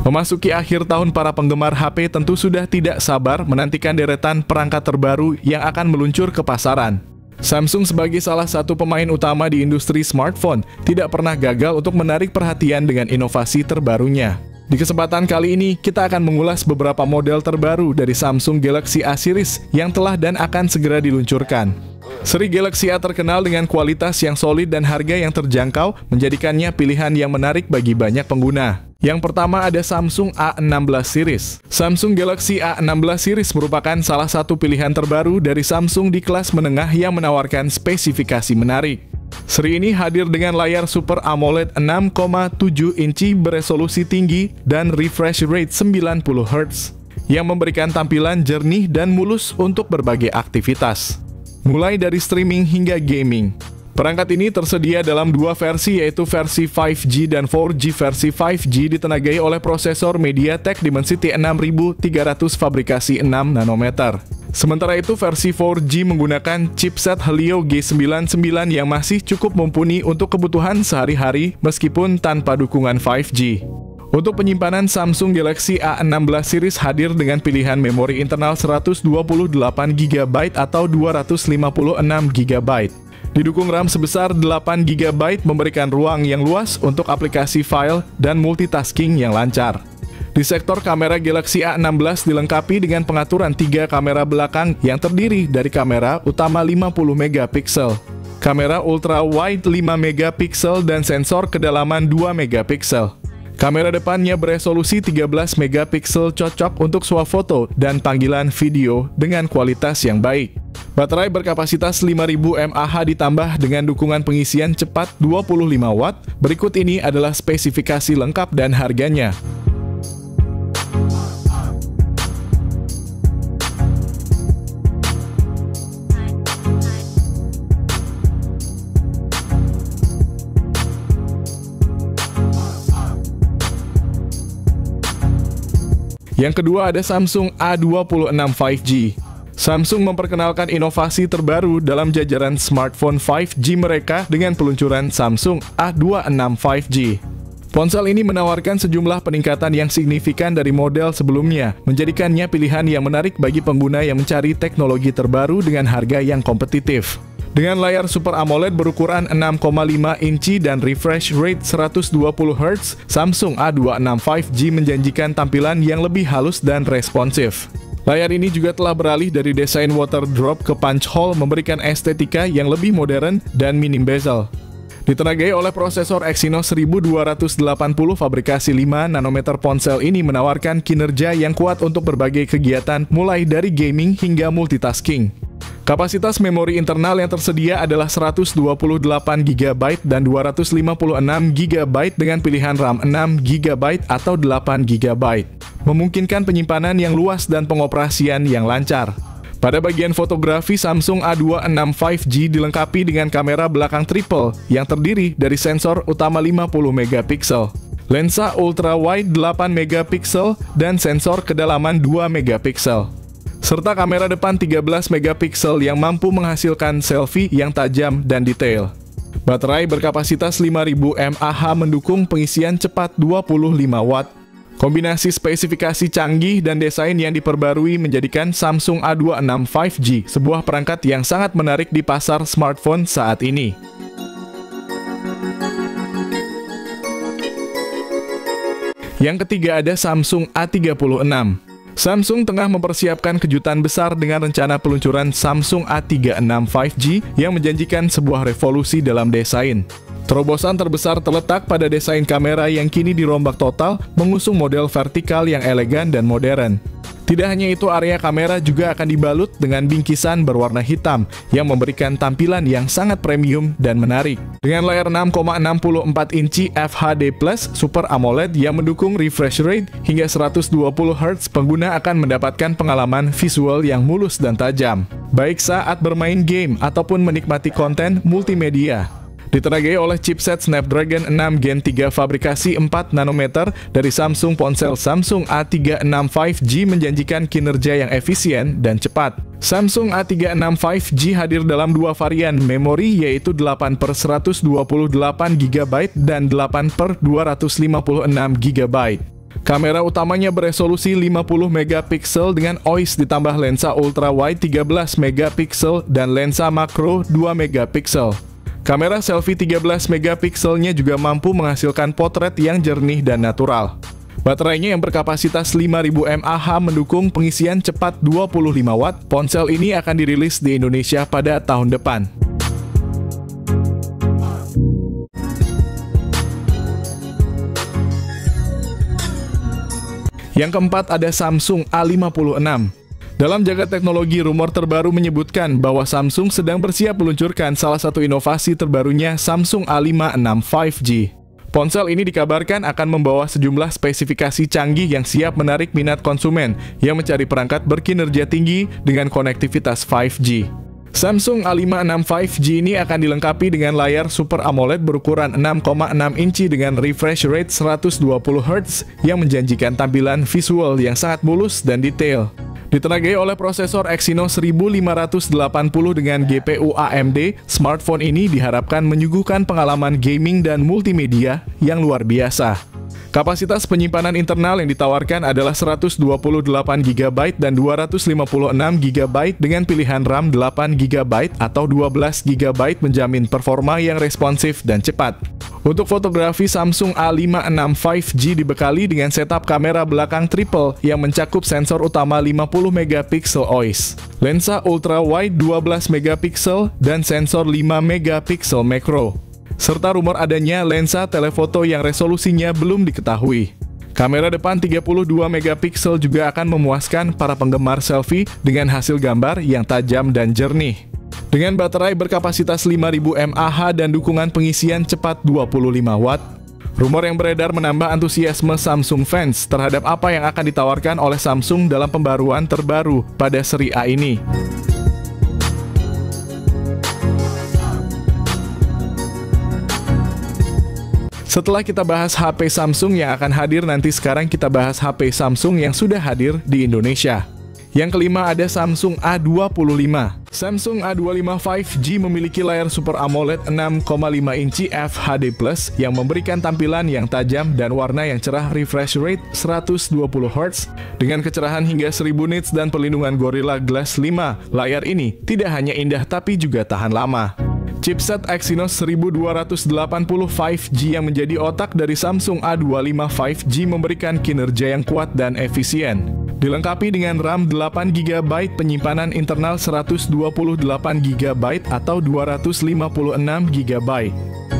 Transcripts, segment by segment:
Memasuki akhir tahun, para penggemar HP tentu sudah tidak sabar menantikan deretan perangkat terbaru yang akan meluncur ke pasaran. Samsung sebagai salah satu pemain utama di industri smartphone tidak pernah gagal untuk menarik perhatian dengan inovasi terbarunya. Di kesempatan kali ini, kita akan mengulas beberapa model terbaru dari Samsung Galaxy A series yang telah dan akan segera diluncurkan. Seri Galaxy A terkenal dengan kualitas yang solid dan harga yang terjangkau, menjadikannya pilihan yang menarik bagi banyak pengguna. Yang pertama ada Samsung A16 series. Samsung Galaxy A16 series merupakan salah satu pilihan terbaru dari Samsung di kelas menengah yang menawarkan spesifikasi menarik. Seri ini hadir dengan layar Super AMOLED 6,7 inci beresolusi tinggi dan refresh rate 90 Hz yang memberikan tampilan jernih dan mulus untuk berbagai aktivitas, mulai dari streaming hingga gaming. Perangkat ini tersedia dalam dua versi, yaitu versi 5G dan 4G. Versi 5G ditenagai oleh prosesor MediaTek Dimensity 6300 fabrikasi 6 nanometer. Sementara itu versi 4G menggunakan chipset Helio G99 yang masih cukup mumpuni untuk kebutuhan sehari-hari meskipun tanpa dukungan 5G. Untuk penyimpanan, Samsung Galaxy A16 series hadir dengan pilihan memori internal 128GB atau 256GB. Didukung RAM sebesar 8GB, memberikan ruang yang luas untuk aplikasi file dan multitasking yang lancar. Di sektor kamera, Galaxy A16 dilengkapi dengan pengaturan 3 kamera belakang yang terdiri dari kamera utama 50MP, kamera ultra wide 5MP dan sensor kedalaman 2MP. Kamera depannya beresolusi 13MP, cocok untuk swafoto dan panggilan video dengan kualitas yang baik. Baterai berkapasitas 5000 mAh ditambah dengan dukungan pengisian cepat 25 Watt. Berikut ini adalah spesifikasi lengkap dan harganya. Yang kedua ada Samsung A26 5G. Samsung memperkenalkan inovasi terbaru dalam jajaran smartphone 5G mereka dengan peluncuran Samsung A26 5G. Ponsel ini menawarkan sejumlah peningkatan yang signifikan dari model sebelumnya, menjadikannya pilihan yang menarik bagi pengguna yang mencari teknologi terbaru dengan harga yang kompetitif. Dengan layar Super AMOLED berukuran 6,5 inci dan refresh rate 120Hz, Samsung A26 5G menjanjikan tampilan yang lebih halus dan responsif. Layar ini juga telah beralih dari desain water drop ke punch hole, memberikan estetika yang lebih modern dan minim bezel. Ditenagai oleh prosesor Exynos 1280 fabrikasi 5 nanometer, ponsel ini menawarkan kinerja yang kuat untuk berbagai kegiatan, mulai dari gaming hingga multitasking. Kapasitas memori internal yang tersedia adalah 128GB dan 256GB dengan pilihan RAM 6GB atau 8GB, memungkinkan penyimpanan yang luas dan pengoperasian yang lancar. Pada bagian fotografi, Samsung A26 5G dilengkapi dengan kamera belakang triple yang terdiri dari sensor utama 50MP, lensa ultra wide 8MP dan sensor kedalaman 2MP, serta kamera depan 13MP yang mampu menghasilkan selfie yang tajam dan detail. Baterai berkapasitas 5000 mAh mendukung pengisian cepat 25 Watt. Kombinasi spesifikasi canggih dan desain yang diperbarui menjadikan Samsung A26 5G sebuah perangkat yang sangat menarik di pasar smartphone saat ini. Yang ketiga ada Samsung A36. Samsung tengah mempersiapkan kejutan besar dengan rencana peluncuran Samsung A36 5G yang menjanjikan sebuah revolusi dalam desain. Terobosan terbesar terletak pada desain kamera yang kini dirombak total, mengusung model vertikal yang elegan dan modern. Tidak hanya itu, area kamera juga akan dibalut dengan bingkisan berwarna hitam yang memberikan tampilan yang sangat premium dan menarik. Dengan layar 6,64 inci FHD+ Super AMOLED yang mendukung refresh rate hingga 120Hz, pengguna akan mendapatkan pengalaman visual yang mulus dan tajam, baik saat bermain game ataupun menikmati konten multimedia. Ditenagai oleh chipset Snapdragon 6 Gen 3 fabrikasi 4 nanometer dari Samsung, ponsel Samsung A36 5G menjanjikan kinerja yang efisien dan cepat. Samsung A36 5G hadir dalam dua varian memori, yaitu 8/128GB dan 8/256GB. Kamera utamanya beresolusi 50 megapiksel dengan OIS ditambah lensa ultra wide 13 megapiksel dan lensa makro 2 megapiksel. Kamera selfie 13 megapikselnya juga mampu menghasilkan potret yang jernih dan natural. Baterainya yang berkapasitas 5000 mAh mendukung pengisian cepat 25 watt. Ponsel ini akan dirilis di Indonesia pada tahun depan. Yang keempat ada Samsung A56. Dalam jagat teknologi, rumor terbaru menyebutkan bahwa Samsung sedang bersiap meluncurkan salah satu inovasi terbarunya, Samsung A56 5G. Ponsel ini dikabarkan akan membawa sejumlah spesifikasi canggih yang siap menarik minat konsumen yang mencari perangkat berkinerja tinggi dengan konektivitas 5G. Samsung A56 5G ini akan dilengkapi dengan layar Super AMOLED berukuran 6,6 inci dengan refresh rate 120 Hz yang menjanjikan tampilan visual yang sangat mulus dan detail. Ditenagai oleh prosesor Exynos 1580 dengan GPU AMD, smartphone ini diharapkan menyuguhkan pengalaman gaming dan multimedia yang luar biasa. Kapasitas penyimpanan internal yang ditawarkan adalah 128 GB dan 256 GB dengan pilihan RAM 8 GB atau 12 GB menjamin performa yang responsif dan cepat. Untuk fotografi, Samsung A56 5G dibekali dengan setup kamera belakang triple yang mencakup sensor utama 50 megapiksel OIS, lensa ultra wide 12 megapiksel dan sensor 5 megapiksel makro, serta rumor adanya lensa telefoto yang resolusinya belum diketahui. Kamera depan 32 megapiksel juga akan memuaskan para penggemar selfie dengan hasil gambar yang tajam dan jernih. Dengan baterai berkapasitas 5000 mAh dan dukungan pengisian cepat 25 watt, rumor yang beredar menambah antusiasme Samsung fans terhadap apa yang akan ditawarkan oleh Samsung dalam pembaruan terbaru pada seri A ini. Setelah kita bahas HP Samsung yang akan hadir nanti, sekarang kita bahas HP Samsung yang sudah hadir di Indonesia. Yang kelima ada Samsung A25. Samsung A25 5G memiliki layar Super AMOLED 6,5 inci FHD+ yang memberikan tampilan yang tajam dan warna yang cerah, refresh rate 120 Hz dengan kecerahan hingga 1000 nits dan perlindungan Gorilla Glass 5. Layar ini tidak hanya indah tapi juga tahan lama. Chipset Exynos 1280 5G yang menjadi otak dari Samsung A25 5G memberikan kinerja yang kuat dan efisien. Dilengkapi dengan RAM 8GB, penyimpanan internal 128GB atau 256GB.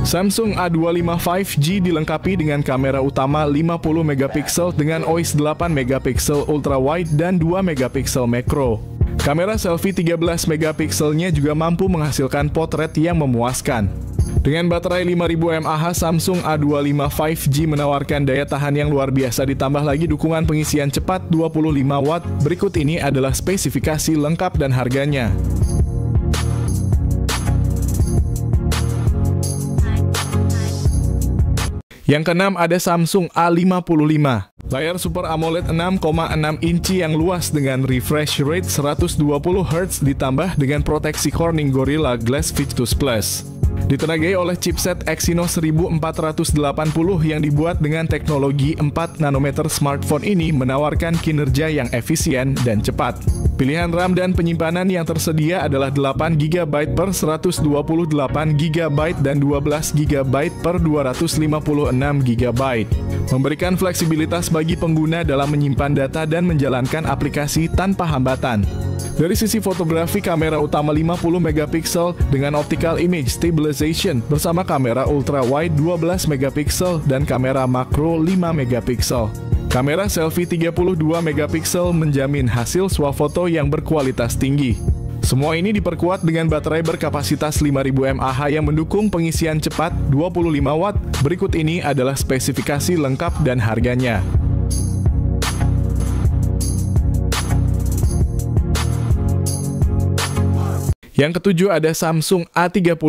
Samsung A25 5G dilengkapi dengan kamera utama 50 megapiksel dengan OIS 8 megapiksel ultra wide dan 2 megapiksel makro. Kamera selfie 13 megapikselnya juga mampu menghasilkan potret yang memuaskan. Dengan baterai 5000 mAh, Samsung A25 5G menawarkan daya tahan yang luar biasa ditambah lagi dukungan pengisian cepat 25 watt. Berikut ini adalah spesifikasi lengkap dan harganya. Yang keenam ada Samsung A55. Layar Super AMOLED 6,6 inci yang luas dengan refresh rate 120 Hz ditambah dengan proteksi Corning Gorilla Glass Victus Plus. Ditenagai oleh chipset Exynos 1480 yang dibuat dengan teknologi 4 nanometer, smartphone ini menawarkan kinerja yang efisien dan cepat. Pilihan RAM dan penyimpanan yang tersedia adalah 8GB per 128GB dan 12GB per 256GB. Memberikan fleksibilitas bagi pengguna dalam menyimpan data dan menjalankan aplikasi tanpa hambatan. Dari sisi fotografi, kamera utama 50 megapiksel dengan optical image stabilization bersama kamera ultra wide 12 megapiksel dan kamera makro 5 megapiksel. Kamera selfie 32 megapiksel menjamin hasil swafoto yang berkualitas tinggi. Semua ini diperkuat dengan baterai berkapasitas 5000 mAh yang mendukung pengisian cepat 25 watt. Berikut ini adalah spesifikasi lengkap dan harganya. Yang ketujuh ada Samsung A35.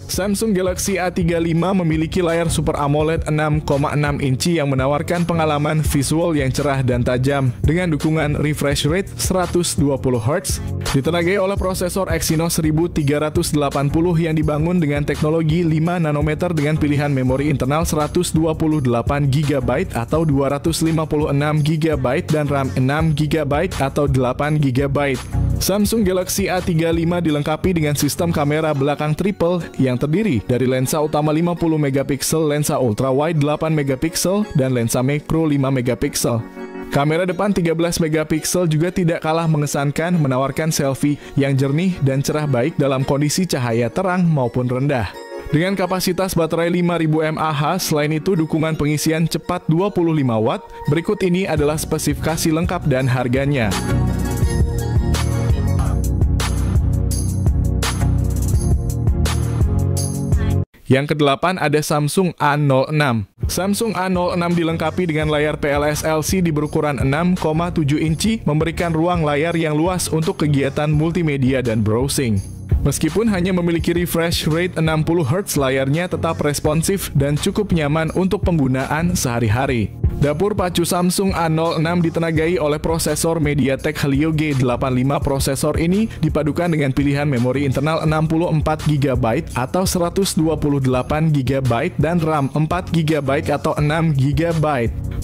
Samsung Galaxy A35 memiliki layar Super AMOLED 6,6 inci yang menawarkan pengalaman visual yang cerah dan tajam dengan dukungan refresh rate 120 Hz, ditenagai oleh prosesor Exynos 1380 yang dibangun dengan teknologi 5 nanometer dengan pilihan memori internal 128 GB atau 256 GB dan RAM 6 GB atau 8 GB. Samsung Galaxy A35 dilengkapi dengan sistem kamera belakang triple yang terdiri dari lensa utama 50 megapiksel, lensa ultrawide 8 megapiksel, dan lensa makro 5 megapiksel. Kamera depan 13 megapiksel juga tidak kalah mengesankan, menawarkan selfie yang jernih dan cerah baik dalam kondisi cahaya terang maupun rendah. Dengan kapasitas baterai 5000 mAh, selain itu dukungan pengisian cepat 25 Watt. Berikut ini adalah spesifikasi lengkap dan harganya. Yang kedelapan ada Samsung A06. Samsung A06 dilengkapi dengan layar PLS LCD berukuran 6,7 inci, memberikan ruang layar yang luas untuk kegiatan multimedia dan browsing. Meskipun hanya memiliki refresh rate 60 Hz, layarnya tetap responsif dan cukup nyaman untuk penggunaan sehari-hari. Dapur pacu Samsung A06 ditenagai oleh prosesor MediaTek Helio G85. Prosesor ini dipadukan dengan pilihan memori internal 64 GB atau 128 GB dan RAM 4 GB atau 6 GB,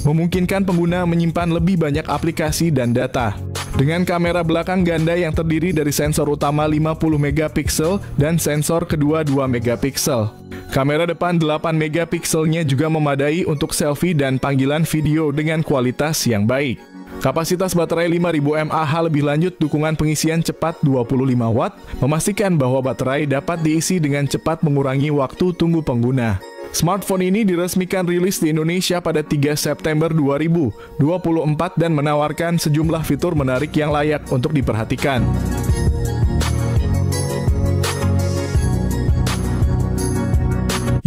memungkinkan pengguna menyimpan lebih banyak aplikasi dan data. Dengan kamera belakang ganda yang terdiri dari sensor utama 50 megapiksel dan sensor kedua 2 megapiksel. Kamera depan 8 megapikselnya juga memadai untuk selfie dan panggilan video dengan kualitas yang baik. Kapasitas baterai 5000 mAh. Lebih lanjut, dukungan pengisian cepat 25 Watt, memastikan bahwa baterai dapat diisi dengan cepat mengurangi waktu tunggu pengguna. Smartphone ini diresmikan rilis di Indonesia pada 3 September 2024 dan menawarkan sejumlah fitur menarik yang layak untuk diperhatikan.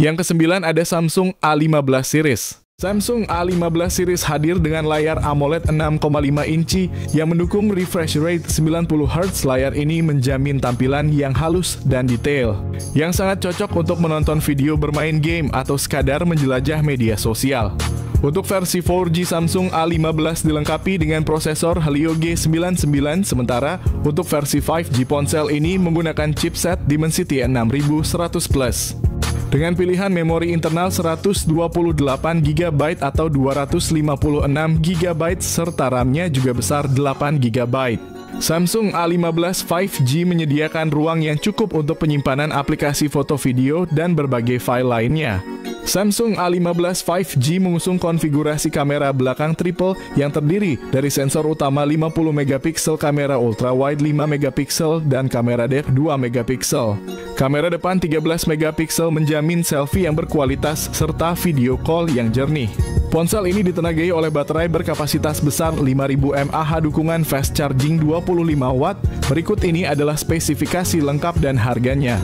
Yang kesembilan ada Samsung A15 series. Samsung A15 series hadir dengan layar AMOLED 6,5 inci yang mendukung refresh rate 90 Hz. Layar ini menjamin tampilan yang halus dan detail, yang sangat cocok untuk menonton video, bermain game, atau sekadar menjelajah media sosial. Untuk versi 4G, Samsung A15 dilengkapi dengan prosesor Helio G99, sementara untuk versi 5G ponsel ini menggunakan chipset Dimensity 6100 Plus. Dengan pilihan memori internal 128 GB atau 256 GB serta RAM-nya juga besar 8 GB. Samsung A15 5G menyediakan ruang yang cukup untuk penyimpanan aplikasi foto, video, dan berbagai file lainnya. Samsung A15 5G mengusung konfigurasi kamera belakang triple yang terdiri dari sensor utama 50 megapiksel, kamera ultrawide 5 megapiksel, dan kamera depth 2 megapiksel. Kamera depan 13 megapiksel menjamin selfie yang berkualitas serta video call yang jernih. Ponsel ini ditenagai oleh baterai berkapasitas besar 5000 mAh, dukungan fast charging 25 Watt. Berikut ini adalah spesifikasi lengkap dan harganya.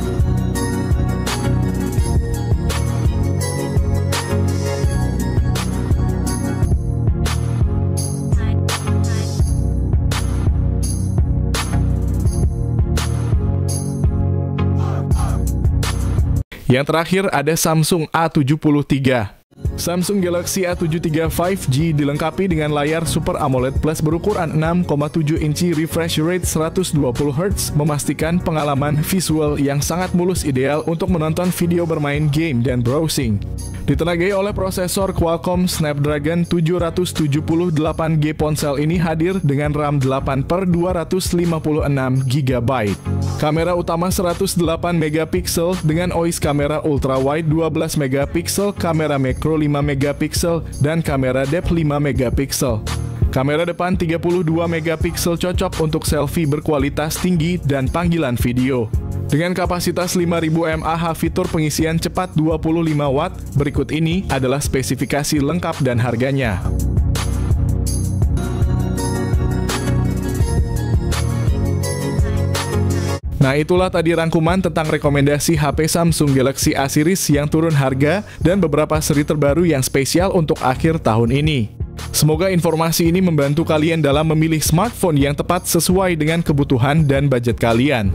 Yang terakhir ada Samsung A73. Samsung Galaxy A73 5G dilengkapi dengan layar Super AMOLED Plus berukuran 6,7 inci, refresh rate 120 Hz, memastikan pengalaman visual yang sangat mulus, ideal untuk menonton video, bermain game, dan browsing. Ditenagai oleh prosesor Qualcomm Snapdragon 778G, ponsel ini hadir dengan RAM 8/256 GB. Kamera utama 108 megapiksel dengan OIS kamera ultrawide 12 megapiksel, kamera makro 5 megapiksel, dan kamera depth 5 megapiksel. Kamera depan 32 megapiksel cocok untuk selfie berkualitas tinggi dan panggilan video. Dengan kapasitas 5000 mAh, fitur pengisian cepat 25 Watt. Berikut ini adalah spesifikasi lengkap dan harganya. Nah, itulah tadi rangkuman tentang rekomendasi HP Samsung Galaxy A series yang turun harga dan beberapa seri terbaru yang spesial untuk akhir tahun ini. Semoga informasi ini membantu kalian dalam memilih smartphone yang tepat sesuai dengan kebutuhan dan budget kalian.